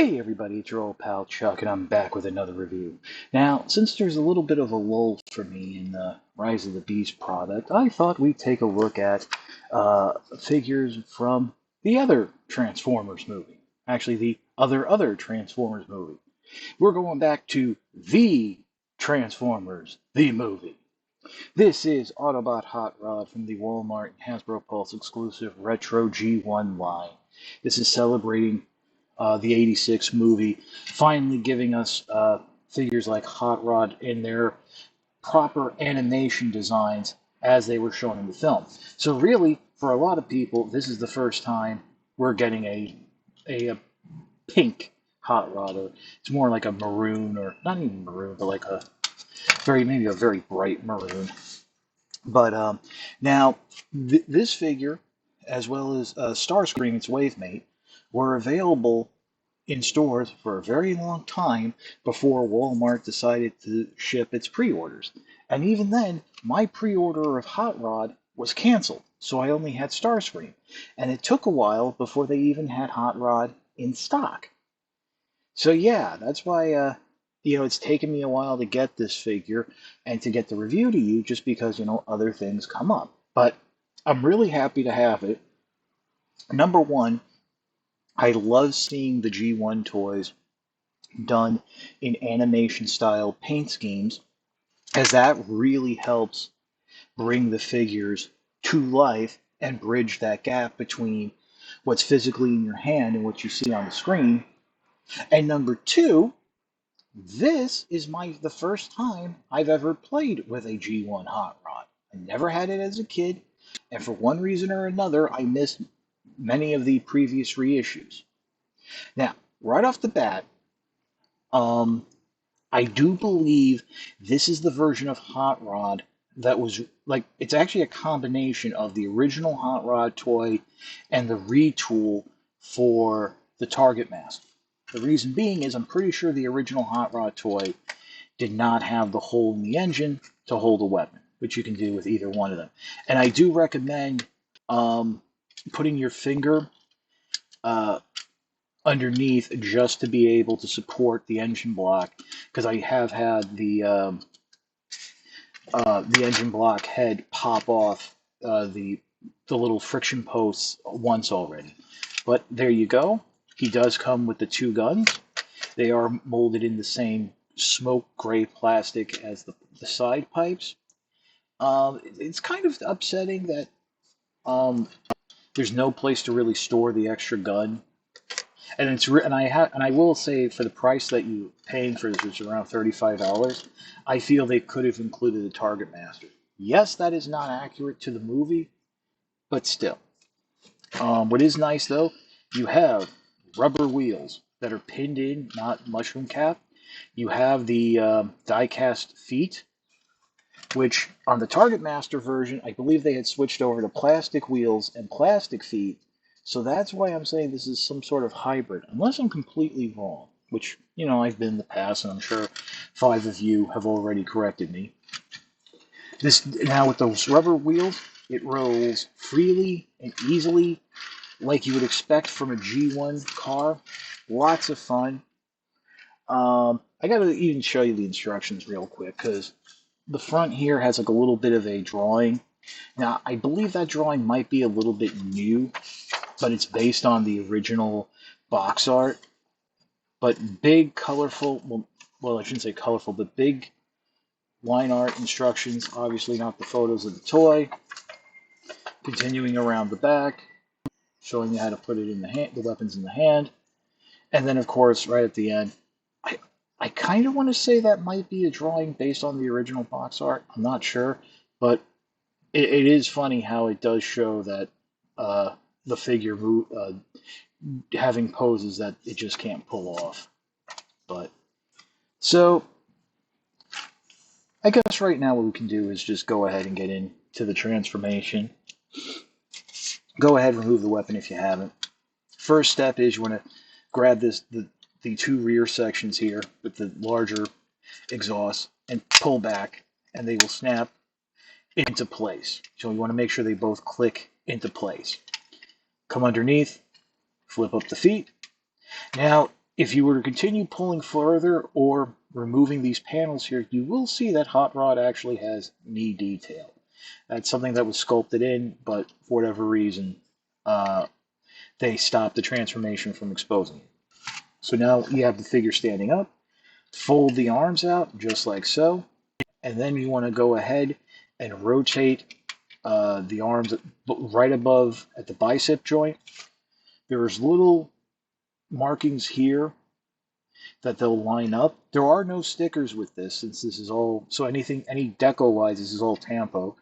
Hey everybody, it's your old pal Chuck, and I'm back with another review. Now, since there's a little bit of a lull for me in the Rise of the Beast product, I thought we'd take a look at figures from the other Transformers movie. Actually, the other Transformers movie. We're going back to the Transformers, the movie. This is Autobot Hot Rod from the Walmart and Hasbro Pulse exclusive Retro G1 line. This is celebrating the '86 movie, finally giving us figures like Hot Rod in their proper animation designs as they were shown in the film. So really, for a lot of people, this is the first time we're getting a pink Hot Rod, or it's more like a maroon, or not even maroon, but like maybe a very bright maroon. But now, this figure, as well as Starscream, its wave mate, were available in stores for a very long time before Walmart decided to ship its pre-orders. And even then, my pre-order of Hot Rod was canceled, so I only had Starscream. And it took a while before they even had Hot Rod in stock. So yeah, that's why it's taken me a while to get this figure and to get the review to you, just because other things come up. But I'm really happy to have it. Number one, I love seeing the G1 toys done in animation style paint schemes, as that really helps bring the figures to life and bridge that gap between what's physically in your hand and what you see on the screen. And number two, this is the first time I've ever played with a G1 Hot Rod. I never had it as a kid, and for one reason or another, I missed many of the previous reissues. Now, right off the bat, I do believe this is the version of Hot Rod that was like, it's actually a combination of the original Hot Rod toy and the retool for the Target Master. The reason being is I'm pretty sure the original Hot Rod toy did not have the hole in the engine to hold a weapon, which you can do with either one of them. And I do recommend putting your finger underneath just to be able to support the engine block, because I have had the engine block head pop off the little friction posts once already. But there you go. He does come with the two guns. They are molded in the same smoke gray plastic as the side pipes. It's kind of upsetting that there's no place to really store the extra gun. And I will say, for the price that you're paying for this, which is around $35, I feel they could have included the Target Master. Yes, that is not accurate to the movie, but still. What is nice though, you have rubber wheels that are pinned in, not mushroom cap. You have the die-cast feet, which on the Target Master version, I believe they had switched over to plastic wheels and plastic feet. So that's why I'm saying this is some sort of hybrid, unless I'm completely wrong, which, I've been in the past, and I'm sure 5 of you have already corrected me. Now, with those rubber wheels, it rolls freely and easily, like you would expect from a G1 car. Lots of fun. I got to even show you the instructions real quick, because the front here has like a little bit of a drawing. Now, I believe that drawing might be a little bit new, but it's based on the original box art. But big, colorful, well, I shouldn't say colorful, but big line art instructions, obviously not the photos of the toy. Continuing around the back, showing you how to put it in the hand, the weapons in the hand. And then, of course, right at the end, I kind of want to say that might be a drawing based on the original box art. I'm not sure, but it is funny how it does show that the figure having poses that it just can't pull off. But so I guess right now what we can do is just go ahead and get into the transformation. Go ahead and remove the weapon if you haven't. First step is you want to grab the two rear sections here with the larger exhaust and pull back, and they will snap into place. So you want to make sure they both click into place. Come underneath, flip up the feet. Now, If you were to continue pulling further or removing these panels here, you will see that Hot Rod actually has knee detail. That's something that was sculpted in, but for whatever reason, uh, they stopped the transformation from exposing it. So now you have the figure standing up, fold the arms out just like so, and then you want to go ahead and rotate the arms right above at the bicep joint. There's little markings here that they'll line up. There are no stickers with this since this is all, so anything, any deco wise, this is all Tampo.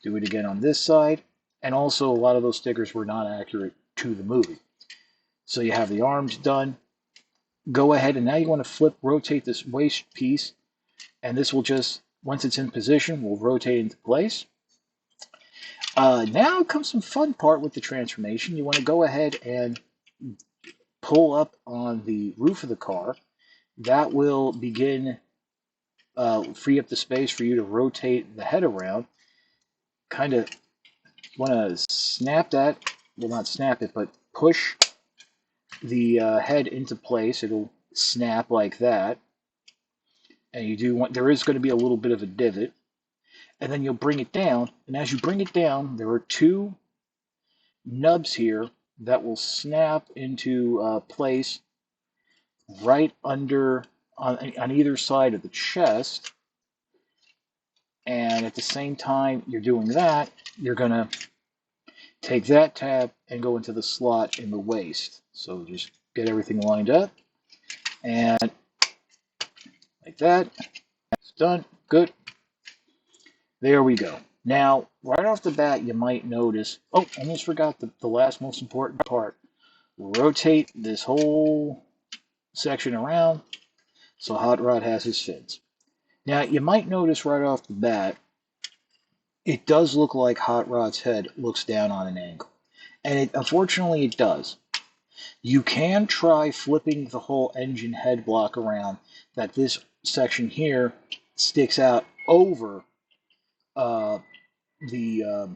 Do it again on this side. And also a lot of those stickers were not accurate to the movie. So you have the arms done. Go ahead and now you want to rotate this waist piece, and this will just, once it's in position, will rotate into place. Now comes some fun part with the transformation. You want to go ahead and pull up on the roof of the car. That will begin free up the space for you to rotate the head around. Kind of, you want to snap that, well, not snap it, but push the head into place. It'll snap like that. And you do want, there is going to be a little bit of a divot. And then you'll bring it down. And as you bring it down, there are two nubs here that will snap into place right under, on either side of the chest. And at the same time you're doing that, you're going to take that tab and go into the slot in the waist. So just get everything lined up. And like that. It's done. Good. There we go. Now, right off the bat, you might notice, oh, almost forgot the last most important part. Rotate this whole section around so Hot Rod has his fins. Now, you might notice right off the bat, it does look like Hot Rod's head looks down on an angle. And unfortunately, it does. You can try flipping the whole engine head block around, that this section here sticks out over the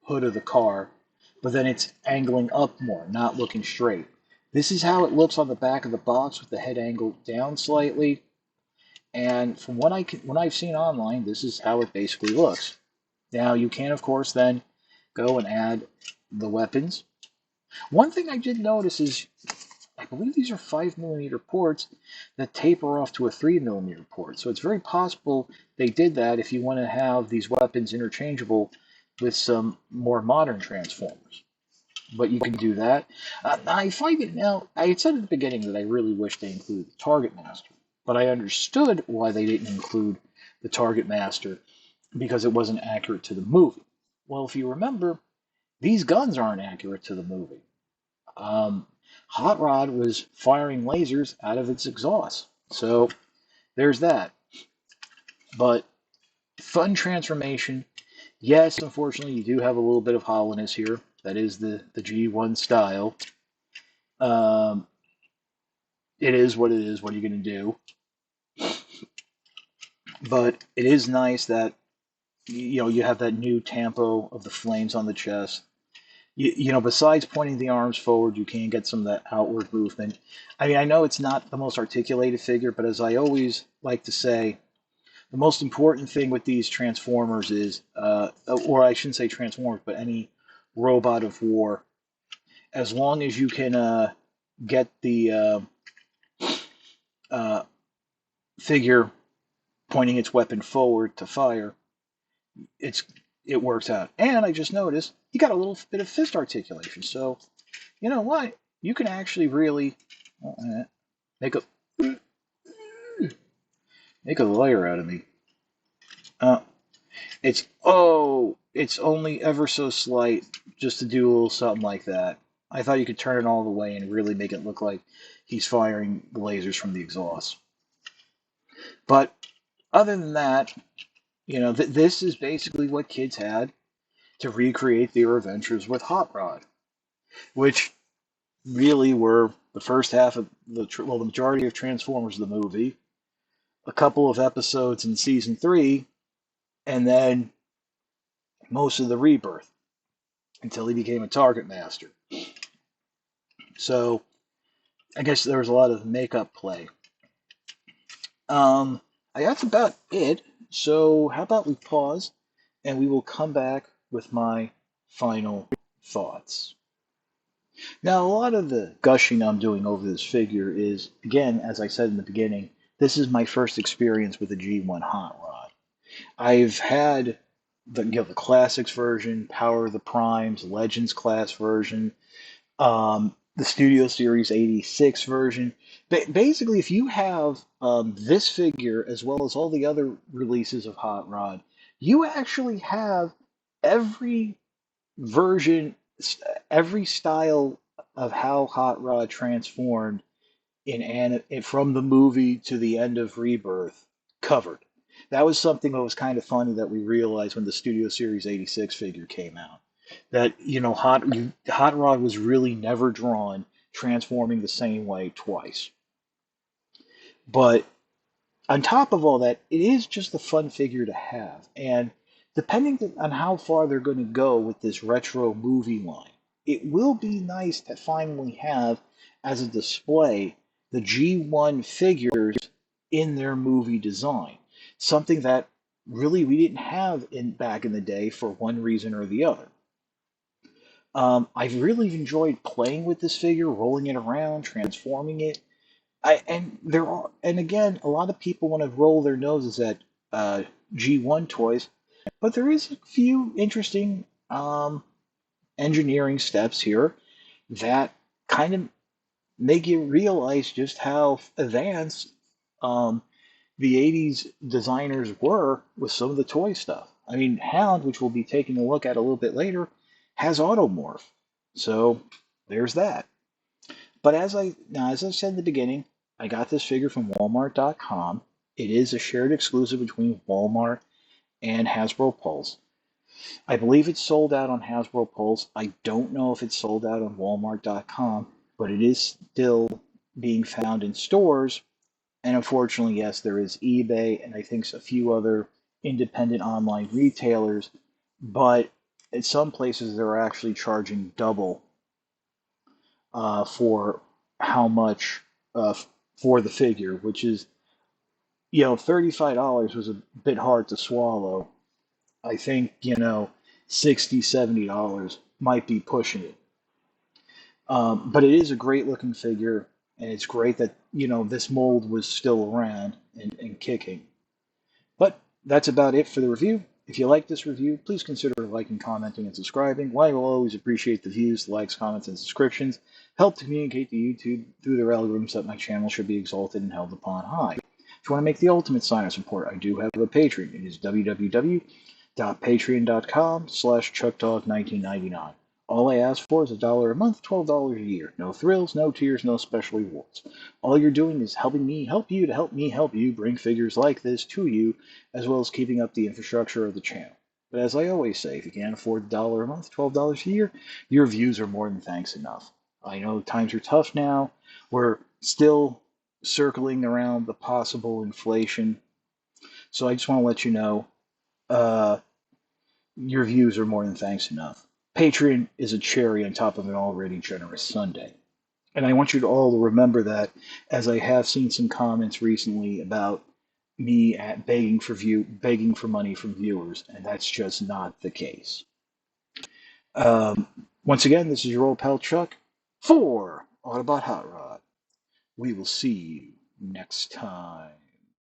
hood of the car, but then it's angling up more, not looking straight. This is how it looks on the back of the box with the head angled down slightly. And from what I've seen online, this is how it basically looks. Now you can, of course, then go and add the weapons. One thing I did notice is, I believe these are 5mm ports that taper off to a 3mm port. So it's very possible they did that if you want to have these weapons interchangeable with some more modern Transformers. But you can do that. I find it now, I had said at the beginning that I really wish they included the Target Master, but I understood why they didn't include the Target Master, because it wasn't accurate to the movie. Well, if you remember, these guns aren't accurate to the movie. Hot Rod was firing lasers out of its exhaust. So there's that. But fun transformation. Yes, unfortunately, you do have a little bit of hollowness here. That is the G1 style. It is what it is. What are you going to do? But it is nice that you have that new Tampo of the flames on the chest. Besides pointing the arms forward, you can get some of that outward movement. I mean, I know it's not the most articulated figure, but as I always like to say, the most important thing with these Transformers is, or I shouldn't say Transformers, but any robot of war, as long as you can get the figure pointing its weapon forward to fire, it works out. And I just noticed he got a little bit of fist articulation. So, you know what? You can actually really make a lawyer out of me. It's only ever so slight, just to do a little something like that. I thought you could turn it all the way and really make it look like he's firing the lasers from the exhaust. But other than that, this is basically what kids had to recreate their adventures with Hot Rod, which really were the first half of the majority of Transformers the movie, a couple of episodes in season 3, and then most of the Rebirth until he became a Target Master. So I guess there was a lot of makeup play. Um, that's about it. So how about we pause and we will come back with my final thoughts. Now, a lot of the gushing I'm doing over this figure is, again, as I said in the beginning, this is my first experience with a G1 Hot Rod. I've had the classics version, Power of the Primes, Legends class version, the Studio Series 86 version. Basically, if you have this figure as well as all the other releases of Hot Rod, you actually have every version, every style of how Hot Rod transformed from the movie to the end of Rebirth covered. That was something that was kind of funny that we realized when the Studio Series 86 figure came out. That, Hot Rod was really never drawn transforming the same way twice. But on top of all that, it is just a fun figure to have. And depending on how far they're going to go with this retro movie line, it will be nice to finally have as a display the G1 figures in their movie design. Something that really we didn't have back in the day for one reason or the other. I've really enjoyed playing with this figure, rolling it around, transforming it. And again, a lot of people want to roll their noses at G1 toys, but there is a few interesting engineering steps here that kind of make you realize just how advanced um, the 80s designers were with some of the toy stuff. I mean, Hound, which we'll be taking a look at a little bit later, has automorph. So there's that. But as I said in the beginning, I got this figure from Walmart.com. It is a shared exclusive between Walmart and Hasbro Pulse. I believe it's sold out on Hasbro Pulse. I don't know if it's sold out on Walmart.com, but it is still being found in stores. And unfortunately, yes, there is eBay and I think a few other independent online retailers, but in some places they're actually charging double for how much for the figure, which is, $35 was a bit hard to swallow. I think, $60, $70 might be pushing it. But it is a great looking figure, and it's great that, this mold was still around and kicking. But that's about it for the review. If you like this review, please consider liking, commenting, and subscribing. While I will always appreciate the views, the likes, comments, and subscriptions, help to communicate to YouTube through their algorithms that my channel should be exalted and held upon high. If you want to make the ultimate sign of support, I do have a Patreon. It is www.patreon.com/chuckdog1999. All I ask for is $1 a month, $12 a year. No thrills, no tears, no special rewards. All you're doing is helping me help you to help me help you bring figures like this to you, as well as keeping up the infrastructure of the channel. But as I always say, if you can't afford $1 a month, $12 a year, your views are more than thanks enough. I know times are tough now. We're still circling around the possible inflation. So I just want to let you know uh, your views are more than thanks enough. Patreon is a cherry on top of an already generous sundae. And I want you to all to remember that, as I have seen some comments recently about me at begging for money from viewers, and that's just not the case. Once again, this is your old pal Chuck for Autobot Hot Rod. We will see you next time.